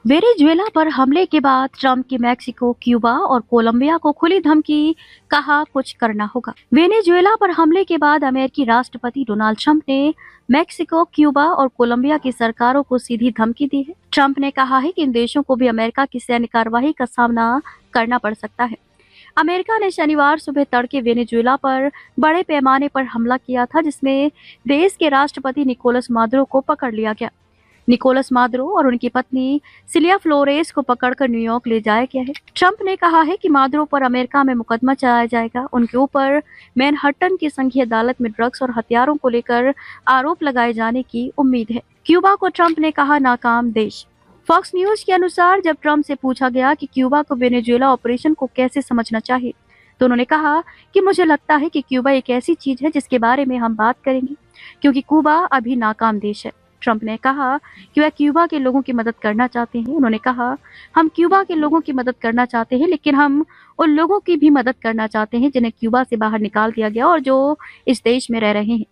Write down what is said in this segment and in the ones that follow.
Venezuela पर हमले के बाद ट्रंप की मैक्सिको, क्यूबा और कोलंबिया को खुली धमकी, कहा कुछ करना होगा। वेनेजुएला पर हमले के बाद अमेरिकी राष्ट्रपति डोनाल्ड ट्रंप ने मैक्सिको, क्यूबा और कोलंबिया की सरकारों को सीधी धमकी दी है। ट्रंप ने कहा है कि इन देशों को भी अमेरिका की सैन्य कार्रवाई का सामना करना पड़ सकता है। अमेरिका ने शनिवार सुबह तड़के वेनेजुएला पर बड़े पैमाने पर हमला किया था, जिसमें देश के राष्ट्रपति निकोलस मादुरो को पकड़ लिया गया। निकोलस मादुरो और उनकी पत्नी सिलिया फ्लोरेस को पकड़कर न्यूयॉर्क ले जाया गया है। ट्रंप ने कहा है कि मादुरो पर अमेरिका में मुकदमा चलाया जाएगा। उनके ऊपर मैनहट्टन की संघीय अदालत में ड्रग्स और हथियारों को लेकर आरोप लगाए जाने की उम्मीद है। क्यूबा को ट्रंप ने कहा नाकाम देश। फॉक्स न्यूज के अनुसार जब ट्रंप से पूछा गया कि क्यूबा को वेनेजुएला ऑपरेशन को कैसे समझना चाहिए, तो उन्होंने कहा कि मुझे लगता है कि क्यूबा एक ऐसी चीज है जिसके बारे में हम बात करेंगे, क्योंकि क्यूबा अभी नाकाम देश है। ट्रंप ने कहा कि वह क्यूबा के लोगों की मदद करना चाहते हैं। उन्होंने कहा, हम क्यूबा के लोगों की मदद करना चाहते हैं, लेकिन हम उन लोगों की भी मदद करना चाहते हैं जिन्हें क्यूबा से बाहर निकाल दिया गया और जो इस देश में रह रहे हैं।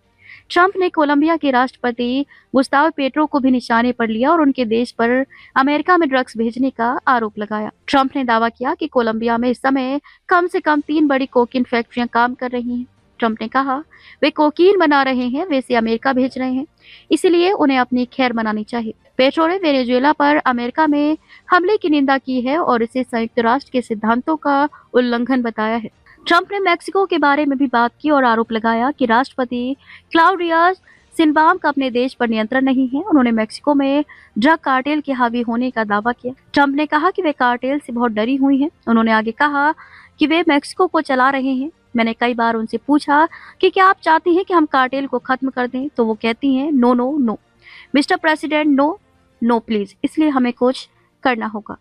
ट्रंप ने कोलंबिया के राष्ट्रपति गुस्ताव पेट्रो को भी निशाने पर लिया और उनके देश पर अमेरिका में ड्रग्स भेजने का आरोप लगाया। ट्रंप ने दावा किया कि कोलंबिया में इस समय कम से कम 3 बड़ी कोकीन फैक्ट्रियां काम कर रही हैं। ट्रंप ने कहा, वे कोकीन बना रहे हैं, वे इसे अमेरिका भेज रहे हैं, इसलिए उन्हें अपनी खैर मनानी चाहिए। पेट्रो ने वेनेजुएला पर अमेरिका में हमले की निंदा की है और इसे संयुक्त राष्ट्र के सिद्धांतों का उल्लंघन बताया है। ट्रंप ने मैक्सिको के बारे में भी बात की और आरोप लगाया कि राष्ट्रपति क्लाउडिया शिनबाम का अपने देश पर नियंत्रण नहीं है। उन्होंने मैक्सिको में ड्रग कार्टेल के हावी होने का दावा किया। ट्रंप ने कहा कि वे कार्टेल से बहुत डरी हुई हैं। उन्होंने आगे कहा कि वे मैक्सिको को चला रहे हैं। मैंने कई बार उनसे पूछा कि क्या आप चाहती हैं कि हम कार्टेल को खत्म कर दें, तो वो कहती हैं no no no mister president, no no please, इसलिए हमें कुछ करना होगा।